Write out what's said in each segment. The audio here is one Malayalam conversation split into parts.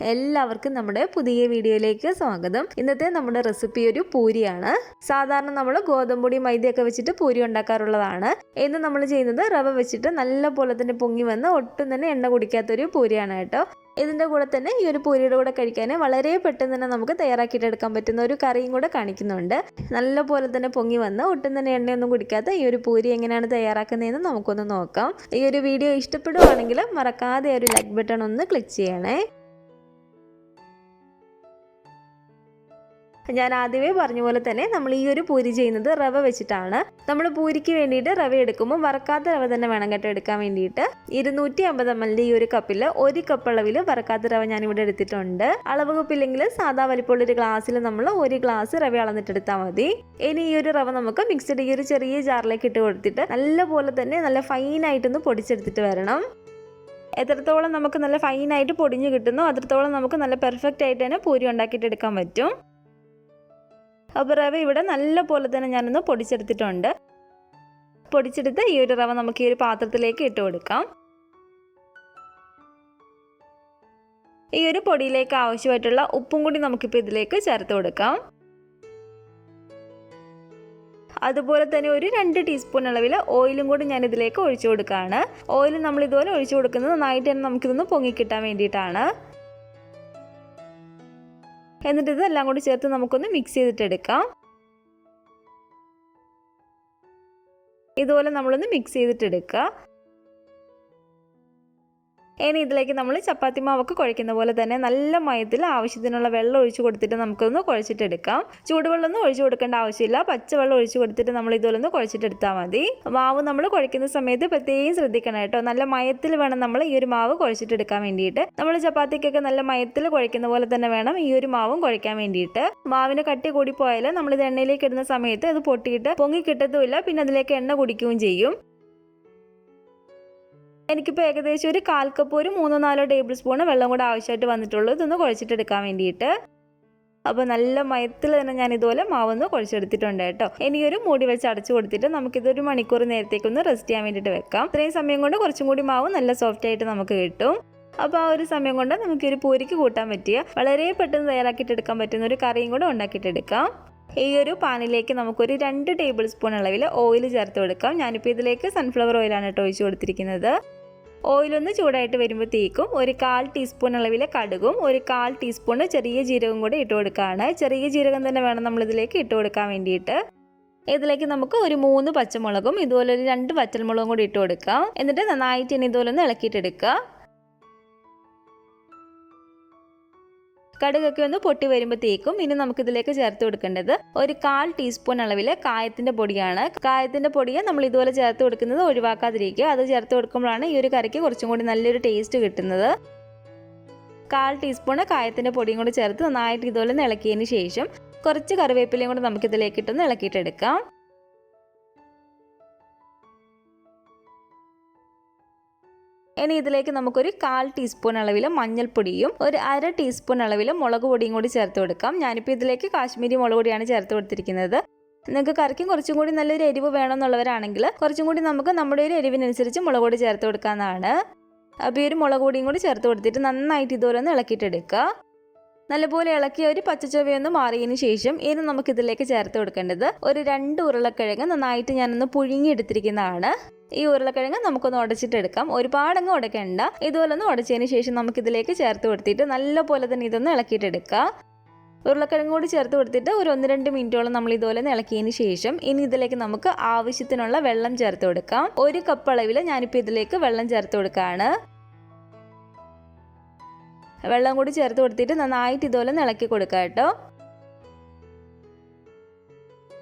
എല്ലാവർക്കും നമ്മുടെ പുതിയ വീഡിയോയിലേക്ക് സ്വാഗതം. ഇന്നത്തെ നമ്മുടെ റെസിപ്പി ഒരു പൂരിയാണ്. സാധാരണ നമ്മൾ ഗോതമ്പൊടി മൈദയൊക്കെ വെച്ചിട്ട് പൂരി ഉണ്ടാക്കാറുള്ളതാണ്. ഇന്ന് നമ്മൾ ചെയ്യുന്നത് റവ വെച്ചിട്ട് നല്ല പോലെ തന്നെ പൊങ്ങി വന്ന് ഒട്ടും തന്നെ എണ്ണ കുടിക്കാത്തൊരു പൂരിയാണ് കേട്ടോ. ഇതിൻ്റെ കൂടെ തന്നെ ഈ ഒരു പൂരിയുടെ കൂടെ കഴിക്കാൻ വളരെ പെട്ടെന്ന് തന്നെ നമുക്ക് തയ്യാറാക്കിയിട്ടെടുക്കാൻ പറ്റുന്ന ഒരു കറിയും കൂടെ കാണിക്കുന്നുണ്ട്. നല്ല പോലെ തന്നെ പൊങ്ങി വന്ന് ഒട്ടും തന്നെ എണ്ണയൊന്നും കുടിക്കാത്ത ഈ ഒരു പൂരി എങ്ങനെയാണ് തയ്യാറാക്കുന്നതെന്ന് നമുക്കൊന്ന് നോക്കാം. ഈ ഒരു വീഡിയോ ഇഷ്ടപ്പെടുവാണെങ്കിൽ മറക്കാതെ ഒരു ലൈക്ക് ബട്ടൺ ഒന്ന് ക്ലിക്ക് ചെയ്യണേ. ഞാൻ ആദ്യമേ പറഞ്ഞ പോലെ തന്നെ നമ്മൾ ഈ ഒരു പൂരി ചെയ്യുന്നത് റവ വെച്ചിട്ടാണ്. നമ്മൾ പൂരിക്ക് വേണ്ടിയിട്ട് റവ എടുക്കുമ്പോൾ വറക്കാത്ത റവ തന്നെ വേണം കേട്ടോ എടുക്കാൻ വേണ്ടിയിട്ട്. 250 ml ഈ ഒരു കപ്പിൽ 1 കപ്പ് അളവിൽ വറക്കാത്ത റവ ഞാനിവിടെ എടുത്തിട്ടുണ്ട്. അളവ് കപ്പില്ലെങ്കിൽ സാധാ വലിപ്പമുള്ള ഒരു ഗ്ലാസ്സിൽ നമ്മൾ 1 ഗ്ലാസ് റവ അളന്നിട്ടെടുത്താൽ മതി. ഇനി ഈ ഒരു റവ നമുക്ക് മിക്സഡ് ഈ ഒരു ചെറിയ ജാറിലേക്ക് ഇട്ട് കൊടുത്തിട്ട് നല്ല പോലെ തന്നെ നല്ല ഫൈനായിട്ടൊന്ന് പൊടിച്ചെടുത്തിട്ട് വരണം. എത്രത്തോളം നമുക്ക് നല്ല ഫൈനായിട്ട് പൊടിഞ്ഞ് കിട്ടുന്നു അത്രത്തോളം നമുക്ക് നല്ല പെർഫെക്റ്റ് ആയിട്ട് തന്നെ പൂരി ഉണ്ടാക്കിയിട്ട് എടുക്കാൻ പറ്റും. അപ്പോൾ റവ ഇവിടെ നല്ല പോലെ തന്നെ ഞാനൊന്ന് പൊടിച്ചെടുത്തിട്ടുണ്ട്. പൊടിച്ചെടുത്ത് ഈ ഒരു റവ നമുക്ക് ഈ ഒരു പാത്രത്തിലേക്ക് ഇട്ട് കൊടുക്കാം. ഈ ഒരു പൊടിയിലേക്ക് ആവശ്യമായിട്ടുള്ള ഉപ്പും കൂടി നമുക്കിപ്പോൾ ഇതിലേക്ക് ചേർത്ത് കൊടുക്കാം. അതുപോലെ തന്നെ ഒരു 2 ടീസ്പൂൺ അളവിൽ ഓയിലും കൂടി ഞാൻ ഇതിലേക്ക് ഒഴിച്ചു കൊടുക്കുകയാണ്. ഓയിൽ നമ്മൾ ഇതുപോലെ ഒഴിച്ചു കൊടുക്കുന്നത് നന്നായിട്ട് തന്നെ നമുക്കിതൊന്ന് പൊങ്ങിക്കിട്ടാൻ വേണ്ടിയിട്ടാണ്. എന്നിട്ട് ഇതെല്ലാം കൂടി ചേർത്ത് നമുക്കൊന്ന് മിക്സ് ചെയ്തിട്ടെടുക്കാം. ഇതുപോലെ നമ്മളൊന്ന് മിക്സ് ചെയ്തിട്ടെടുക്കുക. ഇനി ഇതിലേക്ക് നമ്മൾ ചപ്പാത്തി മാവൊക്കെ കുഴയ്ക്കുന്ന പോലെ തന്നെ നല്ല മയത്തിൽ ആവശ്യത്തിനുള്ള വെള്ളം ഒഴിച്ചു കൊടുത്തിട്ട് നമുക്കൊന്ന് കുഴച്ചിട്ടെടുക്കാം. ചൂടുവെള്ളമൊന്നും ഒഴിച്ചു കൊടുക്കേണ്ട ആവശ്യമില്ല. പച്ചവെള്ളം ഒഴിച്ചു കൊടുത്തിട്ട് നമ്മൾ ഇതുപോലെ ഒന്ന് കുഴച്ചിട്ടെടുത്താൽ മതി. മാവ് നമ്മൾ കുഴയ്ക്കുന്ന സമയത്ത് പ്രത്യേകം ശ്രദ്ധിക്കണം കേട്ടോ. നല്ല മയത്തിൽ വേണം നമ്മൾ ഈ ഒരു മാവ് കുഴച്ചിട്ടെടുക്കാൻ വേണ്ടിയിട്ട്. നമ്മൾ ചപ്പാത്തിക്കൊക്കെ നല്ല മയത്തിൽ കുഴയ്ക്കുന്ന പോലെ തന്നെ വേണം ഈ ഒരു മാവും കുഴയ്ക്കാൻ വേണ്ടിയിട്ട്. മാവിന് കട്ടി കൂടി പോയാൽ നമ്മളിത് എണ്ണയിലേക്ക് ഇടുന്ന സമയത്ത് അത് പൊട്ടിയിട്ട് പൊങ്ങി കിട്ടത്തുമില്ല. പിന്നെ അതിലേക്ക് എണ്ണ കുടിക്കുകയും ചെയ്യും. എനിക്കിപ്പോൾ ഏകദേശം ഒരു 1/4 കപ്പ് ഒരു 3-4 ടേബിൾ സ്പൂൺ വെള്ളം കൂടെ ആവശ്യമായിട്ട് വന്നിട്ടുള്ളൂ ഇതൊന്ന് കുഴച്ചിട്ടെടുക്കാൻ വേണ്ടിയിട്ട്. അപ്പോൾ നല്ല മയത്തിൽ തന്നെ ഞാൻ ഇതുപോലെ മാവൊന്ന് കുഴച്ചെടുത്തിട്ടുണ്ട് കേട്ടോ. ഇനി ഒരു മൂടി വെച്ച് അടച്ചു കൊടുത്തിട്ട് നമുക്കിതൊരു മണിക്കൂർ നേരത്തേക്കൊന്ന് റെസ്റ്റ് ചെയ്യാൻ വേണ്ടിയിട്ട് വെക്കാം. ഇത്രയും സമയം കൊണ്ട് കുറച്ചും കൂടി മാവ് നല്ല സോഫ്റ്റ് ആയിട്ട് നമുക്ക് കിട്ടും. അപ്പോൾ ആ ഒരു സമയം കൊണ്ട് നമുക്കൊരു പൂരിക്ക് കൂട്ടാൻ പറ്റിയ വളരെ പെട്ടെന്ന് തയ്യാറാക്കിയിട്ടെടുക്കാൻ പറ്റുന്ന ഒരു കറിയും കൂടെ ഉണ്ടാക്കിയിട്ടെടുക്കാം. ഈ ഒരു പാനിലേക്ക് നമുക്കൊരു 2 ടേബിൾ സ്പൂൺ അളവിൽ ഓയിൽ ചേർത്ത് കൊടുക്കാം. ഞാനിപ്പോൾ ഇതിലേക്ക് സൺഫ്ലവർ ഓയിലാണ് കേട്ടോ ഒഴിച്ച് കൊടുത്തിരിക്കുന്നത്. ഓയിലൊന്ന് ചൂടായിട്ട് വരുമ്പോഴത്തേക്കും ഒരു 1/4 ടീസ്പൂൺ അളവിലെ കടുകും ഒരു 1/4 ടീസ്പൂൺ ചെറിയ ജീരകം കൂടെ ഇട്ട് കൊടുക്കുകയാണ്. ചെറിയ ജീരകം തന്നെ വേണം നമ്മളിതിലേക്ക് ഇട്ട് കൊടുക്കാൻ വേണ്ടിയിട്ട്. ഇതിലേക്ക് നമുക്ക് ഒരു 3 പച്ചമുളകും ഇതുപോലെ ഒരു 2 വറ്റൽമുളകും കൂടി ഇട്ട് കൊടുക്കാം. എന്നിട്ട് നന്നായിട്ട് ഇനി ഇതുപോലെ ഒന്ന് ഇളക്കിയിട്ടെടുക്കുക. കടുകൊക്കെ ഒന്ന് പൊട്ടി വരുമ്പോഴത്തേക്കും ഇനി നമുക്കിതിലേക്ക് ചേർത്ത് കൊടുക്കേണ്ടത് ഒരു 1/4 ടീസ്പൂൺ അളവിൽ കായത്തിൻ്റെ പൊടിയാണ്. കായത്തിൻ്റെ പൊടിയെ നമ്മൾ ഇതുപോലെ ചേർത്ത് കൊടുക്കുന്നത് ഒഴിവാക്കാതിരിക്കുക. അത് ചേർത്ത് കൊടുക്കുമ്പോഴാണ് ഈ ഒരു കറിക്ക് കുറച്ചും കൂടി നല്ലൊരു ടേസ്റ്റ് കിട്ടുന്നത്. 1/4 ടീസ്പൂൺ കായത്തിൻ്റെ പൊടിയും കൂടി ചേർത്ത് നന്നായിട്ട് ഇതുപോലെ ഇളക്കിയതിന് ശേഷം കുറച്ച് കറിവേപ്പിലയും കൂടി നമുക്കിതിലേക്ക് ഇട്ടൊന്ന് ഇളക്കിയിട്ടെടുക്കാം. ഇനി ഇതിലേക്ക് നമുക്കൊരു 1/4 ടീസ്പൂൺ അളവിൽ മഞ്ഞൾപ്പൊടിയും ഒരു 1/2 ടീസ്പൂൺ അളവിൽ മുളക് പൊടിയും കൂടി ചേർത്ത് കൊടുക്കാം. ഞാനിപ്പോൾ ഇതിലേക്ക് കാശ്മീരി മുളക് പൊടിയാണ് ചേർത്ത് കൊടുത്തിരിക്കുന്നത്. നിങ്ങൾക്ക് കറിക്കും കുറച്ചും കൂടി നല്ലൊരു എരിവ് വേണമെന്നുള്ളവരാണെങ്കിൽ കുറച്ചും കൂടി നമുക്ക് നമ്മുടെ ഒരു എരിവിനനുസരിച്ച് മുളക് പൊടി ചേർത്ത് കൊടുക്കാവുന്നതാണ്. അപ്പോൾ ഈ ഒരു മുളക് പൊടിയും കൂടി ചേർത്ത് കൊടുത്തിട്ട് നന്നായിട്ട് ഇതുപോലെ ഒന്ന് ഇളക്കിയിട്ടെടുക്കുക. നല്ലപോലെ ഇളക്കി ഒരു പച്ചച്ചൊവയൊന്ന് മാറിയതിന് ശേഷം ഇനി നമുക്കിതിലേക്ക് ചേർത്ത് കൊടുക്കേണ്ടത് ഒരു 2 ഉരുളക്കിഴങ്ങ് നന്നായിട്ട് ഞാനൊന്ന് പുഴുങ്ങിയെടുത്തിരിക്കുന്നതാണ്. ഈ ഉരുളക്കിഴങ്ങ് നമുക്കൊന്ന് ഉടച്ചിട്ടെടുക്കാം. ഒരുപാടങ്ങ് ഉടയ്ക്കേണ്ട. ഇതുപോലെ ഒന്ന് ഉടച്ചതിന് ശേഷം നമുക്കിതിലേക്ക് ചേർത്ത് കൊടുത്തിട്ട് നല്ല പോലെ തന്നെ ഇതൊന്ന് ഇളക്കിയിട്ടെടുക്കുക. ഉരുളക്കിഴങ്ങ് കൂടി ചേർത്ത് കൊടുത്തിട്ട് ഒരു 1-2 മിനിറ്റോളം നമ്മൾ ഇതുപോലെ ഒന്ന് ഇളക്കിയതിന് ശേഷം ഇനി ഇതിലേക്ക് നമുക്ക് ആവശ്യത്തിനുള്ള വെള്ളം ചേർത്ത് കൊടുക്കാം. 1 കപ്പ് അളവിൽ ഞാനിപ്പോൾ ഇതിലേക്ക് വെള്ളം ചേർത്ത് കൊടുക്കുകയാണ്. വെള്ളം കൂടി ചേർത്ത് കൊടുത്തിട്ട് നന്നായിട്ട് ഇതുപോലെ ഒന്ന് ഇളക്കി കൊടുക്കുക കേട്ടോ.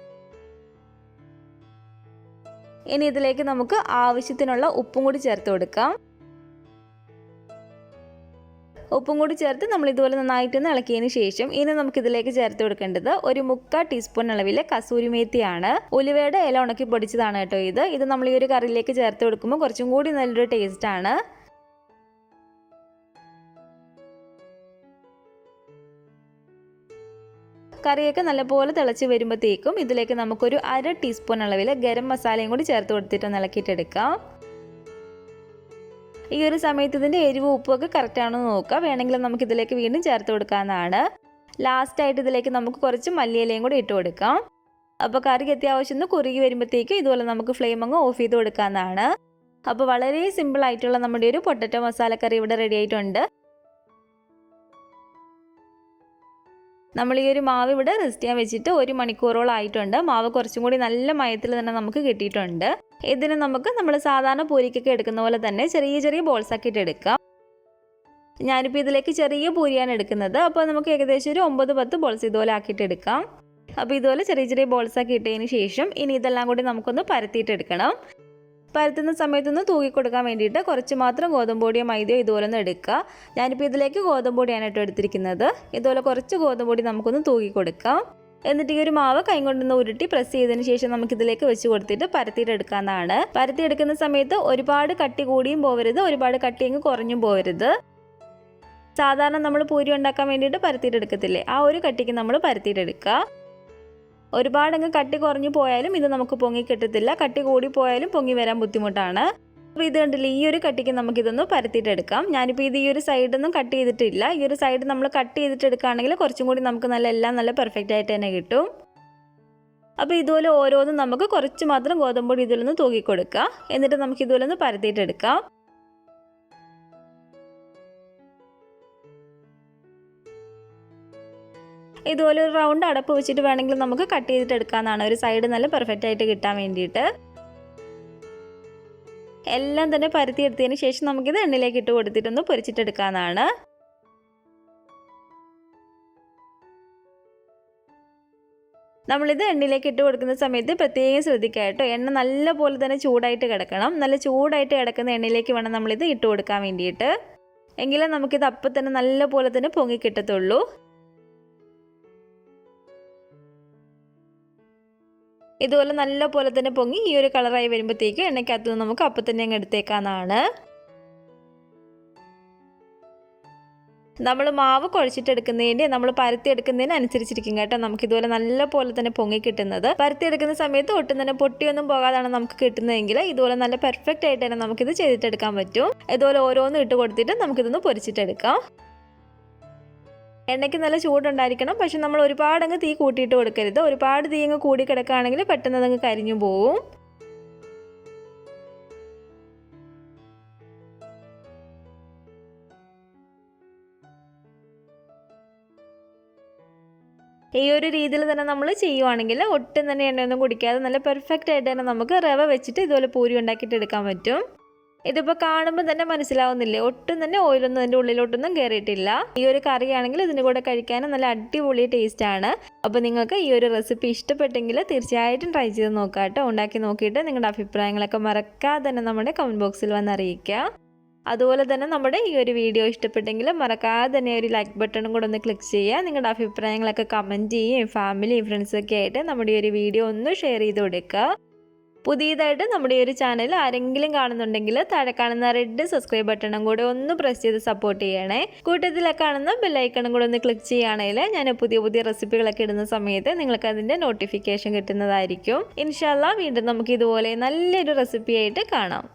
ഇനി ഇതിലേക്ക് നമുക്ക് ആവശ്യത്തിനുള്ള ഉപ്പും കൂടി ചേർത്ത് കൊടുക്കാം. ഉപ്പും കൂടി ചേർത്ത് നമ്മൾ ഇതുപോലെ നന്നായിട്ടൊന്ന് ഇളക്കിയതിന് ശേഷം ഇനി നമുക്കിതിലേക്ക് ചേർത്ത് കൊടുക്കേണ്ടത് ഒരു 3/4 ടീസ്പൂൺ അളവിലെ കസൂരി മേത്തിയാണ്. ഉലുവയുടെ ഇല ഉണക്കി പൊടിച്ചതാണ് കേട്ടോ ഇത് നമ്മൾ ഈ ഒരു കറിയിലേക്ക് ചേർത്ത് കൊടുക്കുമ്പോൾ കുറച്ചും കൂടി നല്ലൊരു ടേസ്റ്റാണ്. കറിയൊക്കെ നല്ലപോലെ തിളച്ച് വരുമ്പോഴത്തേക്കും ഇതിലേക്ക് നമുക്കൊരു 1/2 ടീസ്പൂൺ അളവിൽ ഗരം മസാലയും കൂടി ചേർത്ത് കൊടുത്തിട്ട് ഇളക്കിയിട്ടെടുക്കാം. ഈ ഒരു സമയത്ത് ഇതിൻ്റെ എരിവ് ഉപ്പൊക്കെ കറക്റ്റ് ആണോ എന്ന് നോക്കുക. വേണമെങ്കിൽ നമുക്ക് ഇതിലേക്ക് വീണ്ടും ചേർത്ത് കൊടുക്കാവുന്നതാണ്. ലാസ്റ്റായിട്ട് ഇതിലേക്ക് നമുക്ക് കുറച്ച് മല്ലിയിലയും കൂടി ഇട്ട് കൊടുക്കാം. അപ്പോൾ കറിക്ക് അത്യാവശ്യം ഒന്ന് കുറുകി വരുമ്പോഴത്തേക്കും ഇതുപോലെ നമുക്ക് ഫ്ലെയിം അങ്ങ് ഓഫ് ചെയ്ത് കൊടുക്കാവുന്നതാണ്. അപ്പോൾ വളരെ സിമ്പിൾ ആയിട്ടുള്ള നമ്മുടെ ഒരു പൊട്ടറ്റോ മസാലക്കറി ഇവിടെ റെഡി ആയിട്ടുണ്ട്. നമ്മൾ ഈ ഒരു മാവ് ഇവിടെ റെസ്റ്റ് ചെയ്യാൻ വെച്ചിട്ട് 1 മണിക്കൂറോളം ആയിട്ടുണ്ട്. മാവ് കുറച്ചും കൂടി നല്ല മയത്തിൽ തന്നെ നമുക്ക് കിട്ടിയിട്ടുണ്ട്. ഇതിന് നമുക്ക് നമ്മൾ സാധാരണ പൂരിക്കൊക്കെ എടുക്കുന്ന പോലെ തന്നെ ചെറിയ ചെറിയ ബോൾസ് ആക്കിയിട്ട് എടുക്കാം. ഞാനിപ്പോൾ ഇതിലേക്ക് ചെറിയ പൂരിയാണ് എടുക്കുന്നത്. അപ്പോൾ നമുക്ക് ഏകദേശം ഒരു 9-10 ബോൾസ് ഇതുപോലെ ആക്കിയിട്ട് എടുക്കാം. അപ്പോൾ ഇതുപോലെ ചെറിയ ചെറിയ ബോൾസ് ആക്കി ഇട്ടതിന് ശേഷം ഇനി ഇതെല്ലാം കൂടി നമുക്കൊന്ന് പരത്തിയിട്ടെടുക്കണം. പരത്തുന്ന സമയത്തൊന്ന് തൂക്കി കൊടുക്കാൻ വേണ്ടിയിട്ട് കുറച്ച് മാത്രം ഗോതമ്പ് പൊടിയോ മൈദയോ ഇതുപോലെ ഒന്ന് എടുക്കുക. ഞാനിപ്പോൾ ഇതിലേക്ക് ഗോതമ്പ് പൊടിയാണ് കേട്ടോ എടുത്തിരിക്കുന്നത്. ഇതുപോലെ കുറച്ച് ഗോതമ്പ് പൊടി നമുക്കൊന്ന് തൂക്കി കൊടുക്കാം. എന്നിട്ട് ഈ ഒരു മാവ് കൈ കൊണ്ടൊന്ന് ഉരുട്ടി പ്രസ് ചെയ്തതിന് ശേഷം നമുക്കിതിലേക്ക് വെച്ച് കൊടുത്തിട്ട് പരത്തിയിട്ടെടുക്കാവുന്നതാണ്. പരത്തിയെടുക്കുന്ന സമയത്ത് ഒരുപാട് കട്ടി കൂടിയും പോകരുത്, ഒരുപാട് കട്ടി അങ്ങ് കുറഞ്ഞും പോകരുത്. സാധാരണ നമ്മൾ പൂരി ഉണ്ടാക്കാൻ വേണ്ടിയിട്ട് പരത്തിയിട്ടെടുക്കത്തില്ലേ, ആ ഒരു കട്ടിക്ക് നമ്മൾ പരത്തിയിട്ടെടുക്കുക. ഒരുപാടങ്ങ് കട്ടി കുറഞ്ഞു പോയാലും ഇത് നമുക്ക് പൊങ്ങി കിട്ടത്തില്ല, കട്ടി കൂടി പോയാലും പൊങ്ങി വരാൻ ബുദ്ധിമുട്ടാണ്. അപ്പോൾ ഇത് കണ്ടില്ലേ, ഈ ഒരു കട്ടിക്ക് നമുക്കിതൊന്ന് പരത്തിയിട്ടെടുക്കാം. ഞാനിപ്പോൾ ഇത് ഈ ഒരു സൈഡൊന്നും കട്ട് ചെയ്തിട്ടില്ല. ഈ ഒരു സൈഡ് നമ്മൾ കട്ട് ചെയ്തിട്ടെടുക്കുകയാണെങ്കിൽ കുറച്ചും കൂടി നമുക്ക് എല്ലാം നല്ല പെർഫെക്റ്റ് ആയിട്ട് തന്നെ കിട്ടും. അപ്പോൾ ഇതുപോലെ ഓരോന്നും നമുക്ക് കുറച്ച് മാത്രം ഗോതമ്പ് പൊടി ഇതിലൊന്ന് തൂക്കി കൊടുക്കുക. എന്നിട്ട് നമുക്ക് ഇതുപോലെ ഒന്ന് പരത്തിയിട്ടെടുക്കാം. ഇതുപോലെ ഒരു റൗണ്ട് അടപ്പ് വെച്ചിട്ട് വേണമെങ്കിൽ നമുക്ക് കട്ട് ചെയ്തിട്ട് എടുക്കാവുന്നതാണ്, ഒരു സൈഡ് നല്ല പെർഫെക്റ്റ് ആയിട്ട് കിട്ടാൻ വേണ്ടിയിട്ട്. എല്ലാം തന്നെ പരത്തി എടുത്തതിന് ശേഷം നമുക്കിത് എണ്ണയിലേക്ക് ഇട്ട് കൊടുത്തിട്ടൊന്ന് പൊരിച്ചിട്ടെടുക്കാവുന്നതാണ്. നമ്മളിത് എണ്ണയിലേക്ക് ഇട്ട് കൊടുക്കുന്ന സമയത്ത് പ്രത്യേകം ശ്രദ്ധിക്കുക കേട്ടോ. എണ്ണ നല്ല പോലെ തന്നെ ചൂടായിട്ട് കിടക്കണം. നല്ല ചൂടായിട്ട് കിടക്കുന്ന എണ്ണയിലേക്ക് വേണം നമ്മളിത് ഇട്ട് കൊടുക്കാൻ വേണ്ടിയിട്ട്. എങ്കിലും നമുക്കിത് അപ്പം തന്നെ നല്ല പോലെ തന്നെ പൊങ്ങി കിട്ടത്തുള്ളൂ. ഇതുപോലെ നല്ല പോലെ തന്നെ പൊങ്ങി ഈ ഒരു കളറായി വരുമ്പോഴത്തേക്ക് എണ്ണയ്ക്കകത്ത് നമുക്ക് അപ്പം തന്നെ അങ്ങ് എടുത്തേക്കാവുന്നതാണ്. നമ്മൾ മാവ് കുഴച്ചിട്ടെടുക്കുന്നതിൻ്റെ നമ്മൾ പരത്തിയെടുക്കുന്നതിന് അനുസരിച്ചിരിക്കും കേട്ടോ നമുക്കിതുപോലെ നല്ല പോലെ തന്നെ പൊങ്ങി കിട്ടുന്നത്. പരത്തിയെടുക്കുന്ന സമയത്ത് ഒട്ടും തന്നെ പൊട്ടിയൊന്നും പോകാതാണ് നമുക്ക് കിട്ടുന്നതെങ്കിൽ ഇതുപോലെ നല്ല പെർഫെക്റ്റ് ആയിട്ട് തന്നെ നമുക്കിത് ചെയ്തിട്ടെടുക്കാൻ പറ്റും. ഇതുപോലെ ഓരോന്നും ഇട്ട് കൊടുത്തിട്ട് നമുക്കിതൊന്ന് പൊരിച്ചിട്ടെടുക്കാം. എണ്ണയ്ക്ക് നല്ല ചൂടുണ്ടായിരിക്കണം, പക്ഷെ നമ്മൾ ഒരുപാടങ്ങ് തീ കൂട്ടിയിട്ട് കൊടുക്കരുത്. ഒരുപാട് തീ അങ്ങ് കൂടി കിടക്കുകയാണെങ്കിൽ പെട്ടെന്ന് അതങ്ങ് കരിഞ്ഞു പോവും. ഈ ഒരു രീതിയിൽ തന്നെ നമ്മൾ ചെയ്യുവാണെങ്കിൽ ഒട്ടും തന്നെ എണ്ണയൊന്നും കുടിക്കാതെ നല്ല പെർഫെക്റ്റ് ആയിട്ട് തന്നെ നമുക്ക് റവ വെച്ചിട്ട് ഇതുപോലെ പൂരി ഉണ്ടാക്കിയിട്ട് എടുക്കാൻ പറ്റും. ഇതിപ്പോൾ കാണുമ്പോൾ തന്നെ മനസ്സിലാവുന്നില്ലേ, ഒട്ടും തന്നെ ഓയിലൊന്നും അതിൻ്റെ ഉള്ളിലോട്ടൊന്നും കയറിയിട്ടില്ല. ഈ ഒരു കറിയാണെങ്കിൽ ഇതിൻ്റെ കൂടെ കഴിക്കാനും നല്ല അടിപൊളി ടേസ്റ്റാണ്. അപ്പോൾ നിങ്ങൾക്ക് ഈ ഒരു റെസിപ്പി ഇഷ്ടപ്പെട്ടെങ്കിൽ തീർച്ചയായിട്ടും ട്രൈ ചെയ്ത് നോക്കാം കേട്ടോ. ഉണ്ടാക്കി നോക്കിയിട്ട് നിങ്ങളുടെ അഭിപ്രായങ്ങളൊക്കെ മറക്കാതെ തന്നെ നമ്മുടെ കമൻറ്റ് ബോക്സിൽ വന്ന് അറിയിക്കുക. അതുപോലെ തന്നെ നമ്മുടെ ഈ ഒരു വീഡിയോ ഇഷ്ടപ്പെട്ടെങ്കിൽ മറക്കാതെ തന്നെ ഒരു ലൈക്ക് ബട്ടണും കൂടെ ഒന്ന് ക്ലിക്ക് ചെയ്യുക. നിങ്ങളുടെ അഭിപ്രായങ്ങളൊക്കെ കമൻറ്റ് ചെയ്യുകയും ഫാമിലിയും ഫ്രണ്ട്സൊക്കെ ആയിട്ട് നമ്മുടെ ഈ ഒരു വീഡിയോ ഒന്ന് ഷെയർ ചെയ്ത് കൊടുക്കുക. പുതിയതായിട്ട് നമ്മുടെ ഈ ഒരു ചാനൽ ആരെങ്കിലും കാണുന്നുണ്ടെങ്കിൽ താഴെ കാണുന്ന റെഡ് സബ്സ്ക്രൈബ് ബട്ടണും കൂടെ ഒന്ന് പ്രസ് ചെയ്ത് സപ്പോർട്ട് ചെയ്യണേ. കൂട്ടത്തിലെ കാണുന്ന ബെല്ലൈക്കണും കൂടെ ഒന്ന് ക്ലിക്ക് ചെയ്യുകയാണെങ്കിൽ ഞാൻ പുതിയ പുതിയ റെസിപ്പികളൊക്കെ ഇടുന്ന സമയത്ത് നിങ്ങൾക്ക് അതിൻ്റെ നോട്ടിഫിക്കേഷൻ കിട്ടുന്നതായിരിക്കും. ഇൻഷാല്ലാ വീണ്ടും നമുക്ക് ഇതുപോലെ നല്ലൊരു റെസിപ്പി ആയിട്ട് കാണാം.